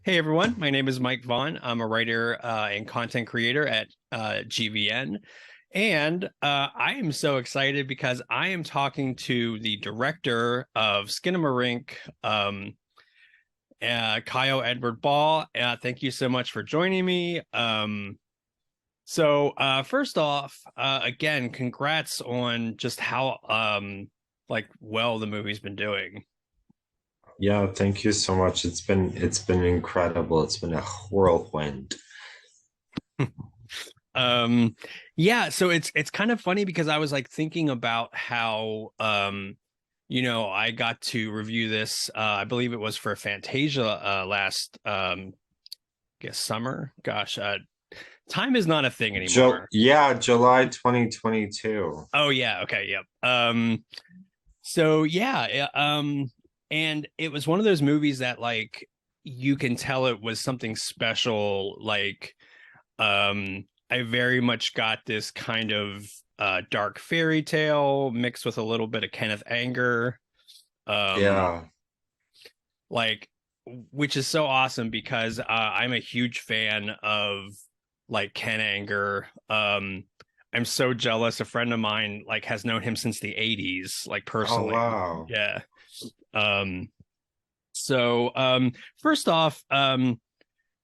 Hey everyone, my name is Mike Vaughn. I'm a writer and content creator at GVN. And I am so excited because I am talking to the director of Skinamarink, Kyle Edward Ball. Thank you so much for joining me. First off, again, congrats on just how well the movie's been doing. Yeah, thank you so much. It's been incredible. It's been a whirlwind. Um, yeah, so it's kind of funny because I was like thinking about how I got to review this I believe it was for Fantasia last I guess summer. Gosh, time is not a thing anymore. July 2022. Oh yeah, okay, yep. So yeah, and it was one of those movies that like you can tell it was something special I very much got this kind of dark fairy tale mixed with a little bit of Kenneth Anger. Um, Yeah. like which is so awesome because I'm a huge fan of like Ken Anger. I'm so jealous. A friend of mine like has known him since the 80s, like Oh personally. wow. Yeah. Um, so first off, the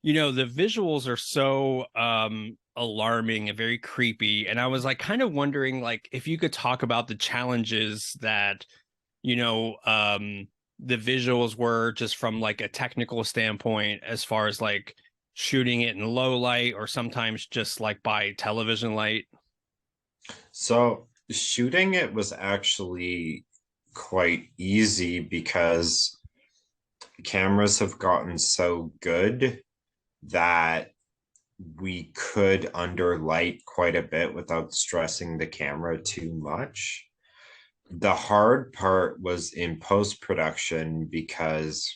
visuals are so alarming and very creepy. And I was like kind of wondering like if you could talk about the challenges that, you know, um the visuals were just from like a technical standpoint as far as like shooting it in low light or sometimes just like by television light. So shooting it was actually quite easy because cameras have gotten so good that we could underlight quite a bit without stressing the camera too much. The hard part was in post production because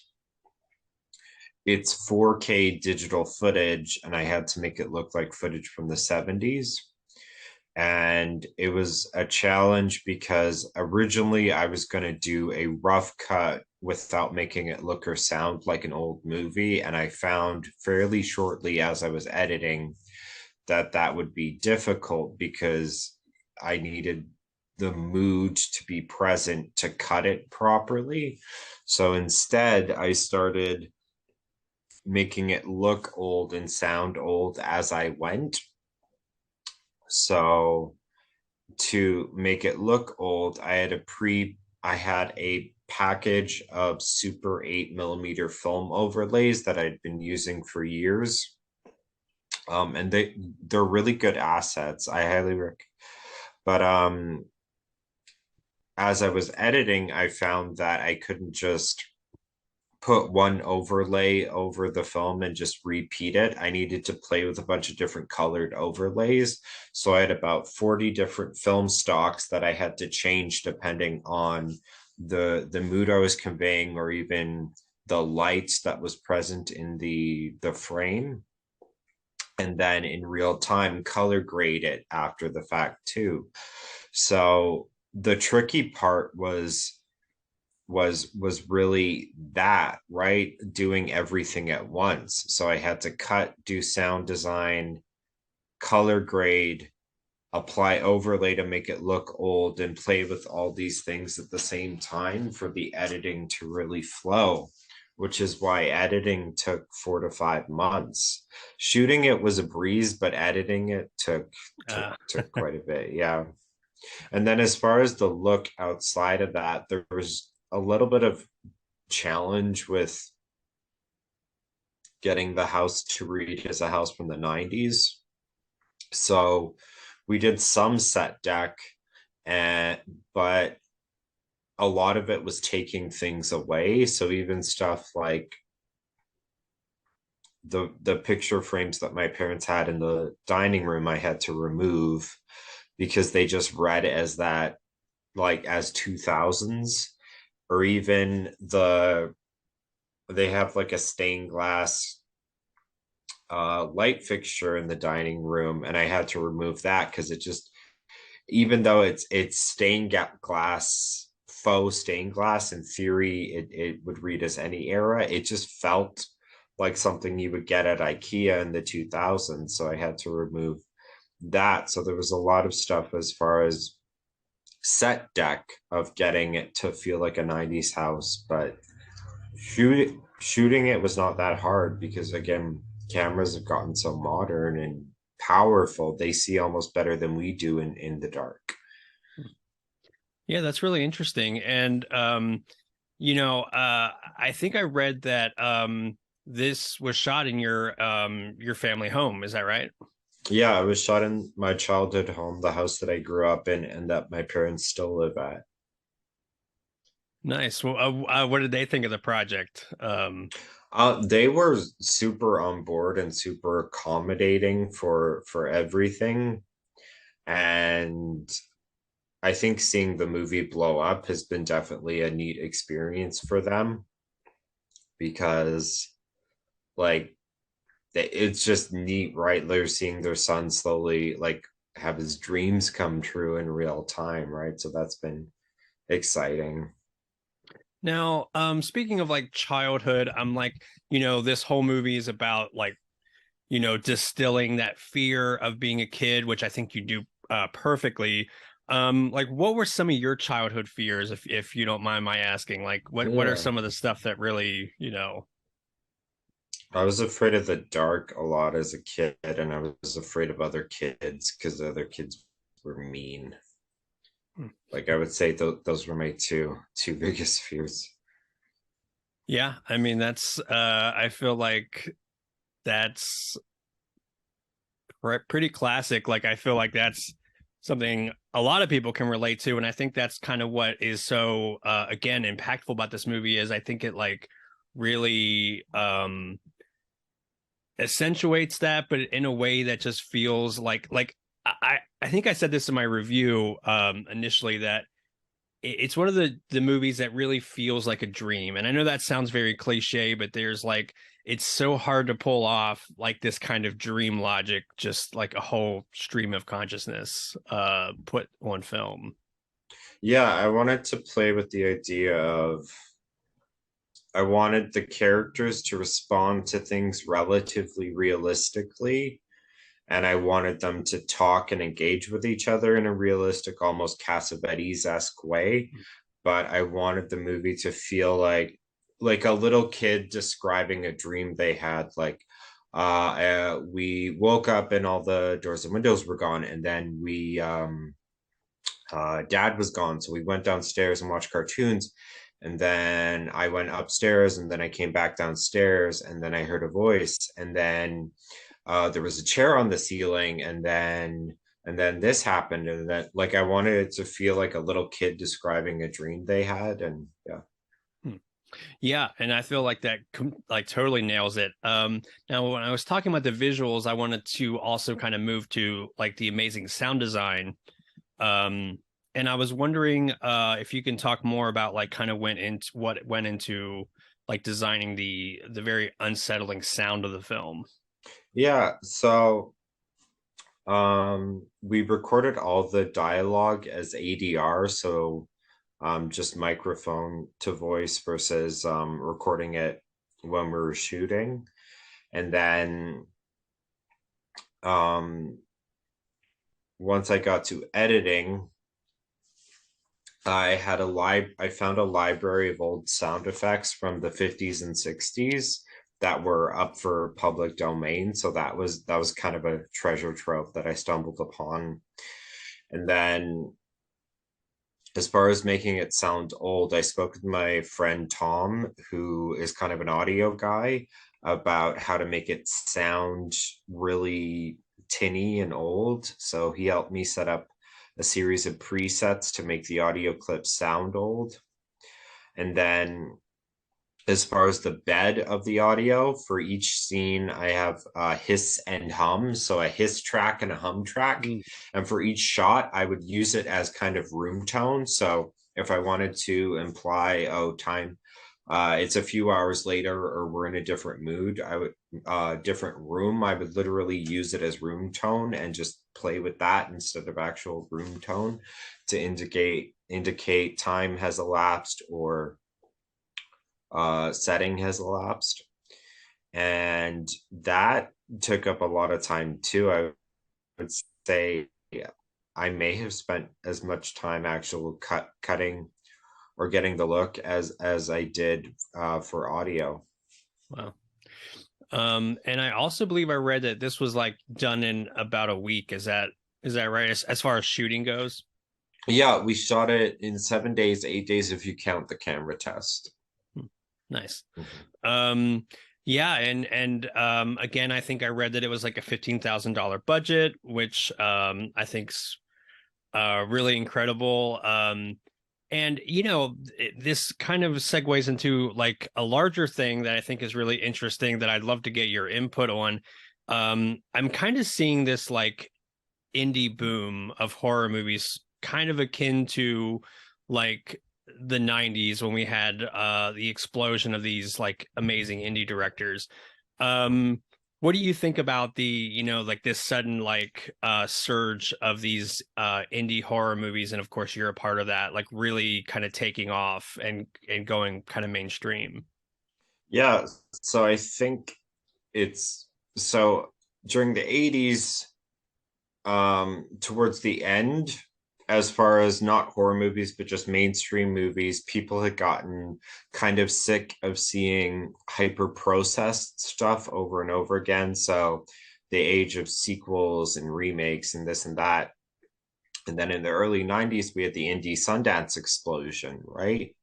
it's 4K digital footage, and I had to make it look like footage from the 70s. And it was a challenge because originally I was going to do a rough cut without making it look or sound like an old movie. And I found fairly shortly as I was editing that that would be difficult because I needed the mood to be present to cut it properly. So instead, I started making it look old and sound old as I went. So to make it look old, I had a package of super 8 millimeter film overlays that I'd been using for years. And they're really good assets. I highly recommend. But as I was editing, I found that I couldn't just put one overlay over the film and just repeat it. I needed to play with a bunch of different colored overlays. So I had about 40 different film stocks that I had to change depending on the mood I was conveying or even the lights that was present in the frame. And then in real time color grade it after the fact too. So the tricky part was really that, right, doing everything at once. So I had to cut, do sound design, color grade, apply overlay to make it look old, and play with all these things at the same time for the editing to really flow, which is why editing took 4 to 5 months. Shooting it was a breeze, but editing it took took Uh, took quite a bit. Yeah. And then as far as the look outside of that, there was a little bit of challenge with getting the house to read as a house from the 90s. So we did some set deck, and but a lot of it was taking things away. So even stuff like the picture frames that my parents had in the dining room I had to remove because they just read as that, like, as 2000s. Or even they have like a stained glass light fixture in the dining room, and I had to remove that because it just, even though it's stained glass, faux stained glass, in theory it would read as any era, it just felt like something you would get at IKEA in the 2000s. So I had to remove that. So there was a lot of stuff as far as set deck of getting it to feel like a 90s house, but shooting it was not that hard because again, cameras have gotten so modern and powerful. They see almost better than we do in the dark. Yeah, that's really interesting. And I think I read that this was shot in your family home. Is that right? Yeah, I was shot in my childhood home, the house that I grew up in and that my parents still live at. Nice. Well, what did they think of the project? They were super on board and super accommodating for everything. And I think seeing the movie blow up has been definitely a neat experience for them because like it's just neat, right? They're seeing their son slowly like have his dreams come true in real time, right? So that's been exciting. Now, speaking of like childhood, I'm like, this whole movie is about like, distilling that fear of being a kid, which I think you do perfectly. Like what were some of your childhood fears, if you don't mind my asking? Like what are Yeah. some of the stuff that really, I was afraid of the dark a lot as a kid, and I was afraid of other kids because the other kids were mean. Like I would say those were my two biggest fears. Yeah, I mean that's I feel like that's pretty classic. Like I feel like that's something a lot of people can relate to, and I think that's kind of what is so again impactful about this movie is I think it like really accentuates that, but in a way that just feels like I think I said this in my review initially that it's one of the movies that really feels like a dream. And I know that sounds very cliche, but there's like it's so hard to pull off like this kind of dream logic, just like a whole stream of consciousness put on film. Yeah, I wanted to play with the idea of I wanted the characters to respond to things relatively realistically, and I wanted them to talk and engage with each other in a realistic, almost Cassavetes-esque way. But I wanted the movie to feel like a little kid describing a dream they had, like we woke up and all the doors and windows were gone, and then we dad was gone, so we went downstairs and watched cartoons. And then I went upstairs, and then I came back downstairs, and then I heard a voice, and then there was a chair on the ceiling, and then this happened, and that like I wanted it to feel like a little kid describing a dream they had, and yeah. Hmm. Yeah, and I feel like that like totally nails it. Now when I was talking about the visuals, I wanted to also kind of move to like the amazing sound design. Um, and I was wondering if you can talk more about like kind of what went into like designing the very unsettling sound of the film. Yeah, so we recorded all the dialogue as ADR, so just microphone to voice versus recording it when we were shooting. And then um, once I got to editing, I found a library of old sound effects from the 50s and 60s that were up for public domain. So that was kind of a treasure trove that I stumbled upon. And then as far as making it sound old, I spoke with my friend Tom, who is kind of an audio guy, about how to make it sound really tinny and old. So he helped me set up a series of presets to make the audio clips sound old. And then as far as the bed of the audio for each scene, I have hiss and hum, so a hiss track and a hum track. Mm. And for each shot, I would use it as kind of room tone. So if I wanted to imply, oh, time, it's a few hours later, or we're in a different mood, I would different room. I would literally use it as room tone and just play with that instead of actual room tone to indicate time has elapsed or setting has elapsed. And that took up a lot of time too. I would say I may have spent as much time actual cutting or getting the look as I did for audio. Wow. And I also believe I read that this was like done in about a week. Is that right? As far as shooting goes? Yeah, we shot it in 7 days, 8 days if you count the camera test. Hmm. Nice. Mhm. Um, yeah, and again, I think I read that it was like a $15,000 budget, which I think's really incredible. And this kind of segues into like a larger thing that I think is really interesting that I'd love to get your input on. I'm kind of seeing this like indie boom of horror movies, kind of akin to like the 90s when we had the explosion of these like amazing indie directors. Um, what do you think about the, like this sudden like surge of these indie horror movies? And of course you're a part of that, like really kind of taking off and going kind of mainstream. Yeah, so I think it's so during the 80s, towards the end, as far as not horror movies but just mainstream movies, people had gotten kind of sick of seeing hyper processed stuff over and over again. So the age of sequels and remakes and this and that. And then in the early 90s, we had the indie Sundance explosion, right?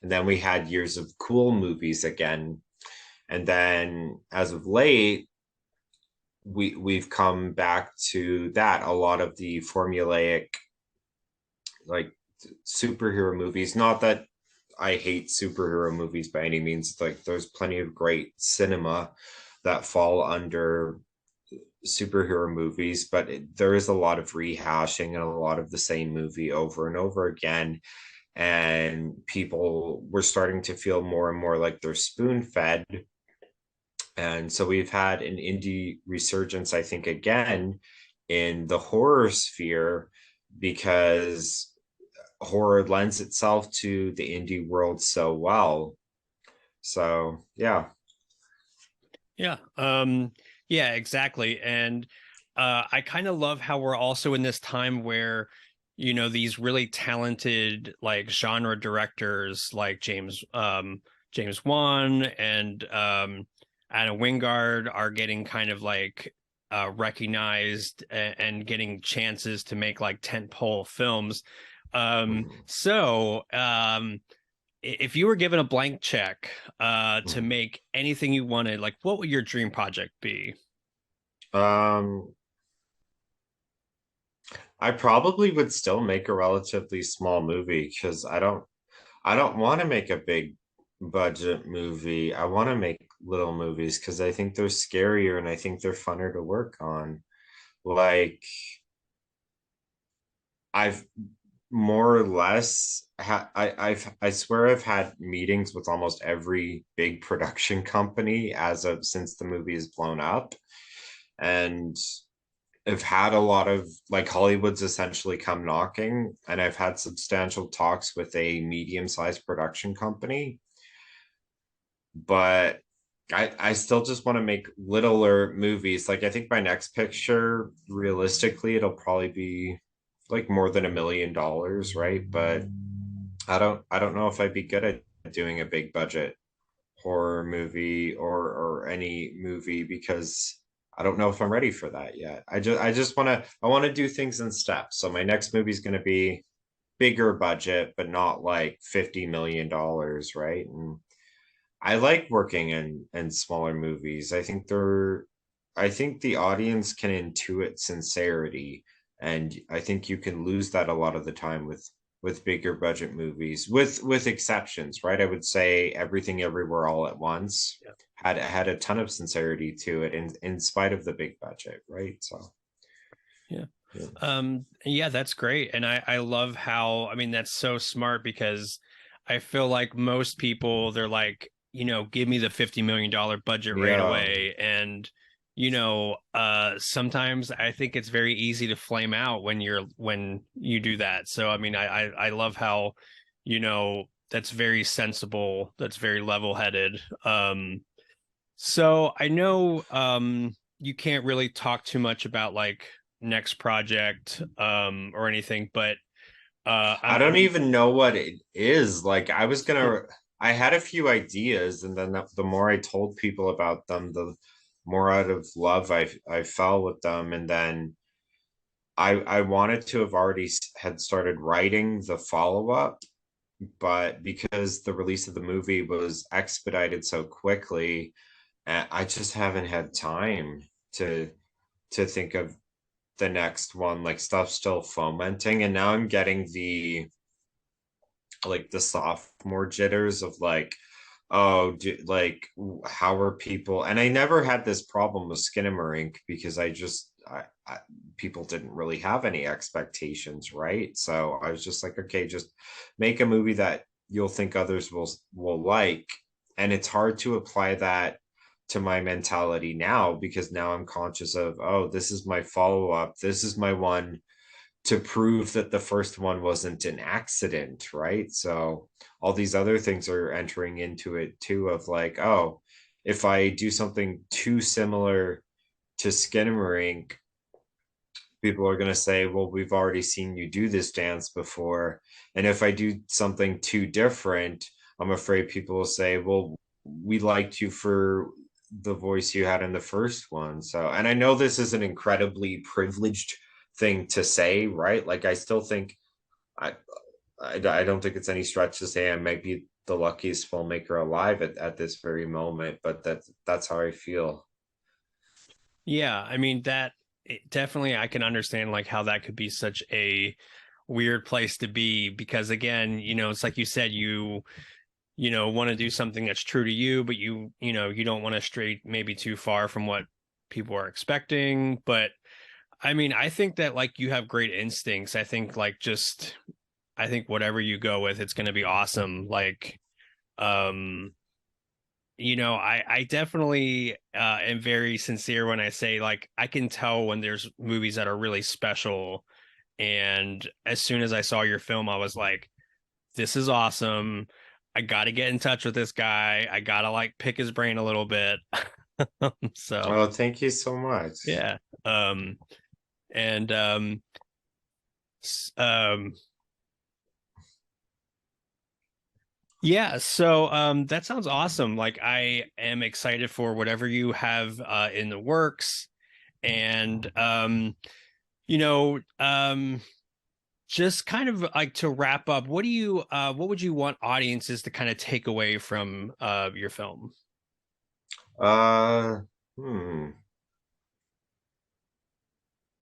And then we had years of cool movies again. And then as of late, we've come back to that. A lot of the formulaic like superhero movies. Not that I hate superhero movies by any means. Like there's plenty of great cinema that fall under superhero movies, but there is a lot of rehashing and a lot of the same movie over and over again. And people were starting to feel more and more like they're spoon fed. And so we've had an indie resurgence, I think, again in the horror sphere because horror lends itself to the indie world so well. So, yeah. Yeah. Yeah, exactly. And I kind of love how we're also in this time where, these really talented like genre directors like James Wan and Anna Wingard are getting kind of like recognized and getting chances to make like tentpole films. Mhm. So if you were given a blank check to Mhm. make anything you wanted, like what would your dream project be? Um, I probably would still make a relatively small movie because I don't want to make a big budget movie. I want to make little movies because I think they're scarier and I think they're funner to work on. Like I've more or less I swear I've had meetings with almost every big production company as of since the movie is blown up. And I've had a lot of like Hollywood's essentially come knocking, and I've had substantial talks with a medium-sized production company, but I still just want to make littler movies. Like I think my next picture, realistically, it'll probably be like more than $1 million, right? But I don't know if I'd be good at doing a big budget horror movie or any movie because I don't know if I'm ready for that yet. I just want to do things in steps. So my next movie is going to be bigger budget, but not like $50 million, right? And I like working in smaller movies. I think the audience can intuit sincerity, and I think you can lose that a lot of the time with bigger budget movies, with exceptions, right? I would say Everything Everywhere All at Once Yeah. had a ton of sincerity to it in spite of the big budget, right? So Yeah. yeah. Yeah, that's great. And I love how, I mean, that's so smart because I feel like most people, they're like, give me the $50 million budget right Yeah. away. And, sometimes I think it's very easy to flame out when you do that. So, I mean, I love how, that's very sensible, that's very level-headed. So I know you can't really talk too much about like next project or anything, but I I don't mean, even know what it is. Like I had a few ideas, and then the more I told people about them, the more out of love I fell with them, and then I wanted to have already had started writing the follow up, but because the release of the movie was expedited so quickly, I just haven't had time to think of the next one. Like stuff's still fomenting, and now I'm getting the sophomore jitters of like, oh, like how are people? And I never had this problem with Skinamarink because people didn't really have any expectations, right? So I was just like, okay, just make a movie that you'll think others will like. And it's hard to apply that to my mentality now because now I'm conscious of, oh, this is my follow up. This is my one to prove that the first one wasn't an accident, right? So all these other things are entering into it too of like, oh, if I do something too similar to Skinamarink, people are going to say, well, we've already seen you do this dance before. And if I do something too different, I'm afraid people will say, well, we liked you for the voice you had in the first one. So, and I know this is an incredibly privileged thing to say, right? Like, I still think I, I don't think it's any stretch to say I might be the luckiest filmmaker alive at this very moment, but that's how I feel. yeah, I mean that definitely I can understand like how that could be such a weird place to be because again, it's like you said, you want to do something that's true to you, but you don't want to stray maybe too far from what people are expecting. But I mean, I think that like you have great instincts. I think like just I think whatever you go with, it's going to be awesome. Like, um, I definitely am very sincere when I say like I can tell when there's movies that are really special. And as soon as I saw your film, I was like, this is awesome. I got to get in touch with this guy. I got to like pick his brain a little bit. So, Oh, thank you so much. yeah. Um, and s- um, yeah, so that sounds awesome. Like I am excited for whatever you have in the works. And you know, just kind of like to wrap up, what would you want audiences to kind of take away from your film? Uh, hmm.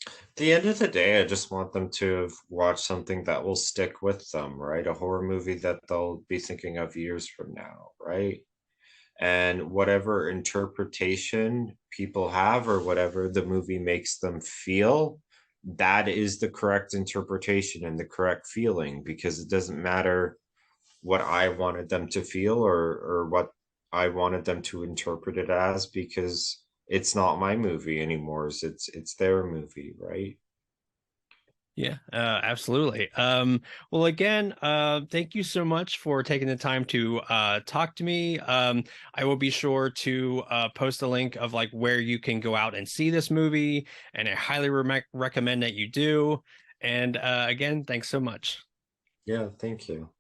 At the end of the day, I just want them to have watched something that will stick with them, right? A horror movie that they'll be thinking of years from now, right? And whatever interpretation people have or whatever the movie makes them feel, that is the correct interpretation and the correct feeling because it doesn't matter what I wanted them to feel or what I wanted them to interpret it as because it's not my movie anymore. It's their movie, right? Yeah, absolutely. Well, again, thank you so much for taking the time to talk to me. I will be sure to post a link of like where you can go out and see this movie, and I highly recommend that you do. And again, thanks so much. Yeah, thank you.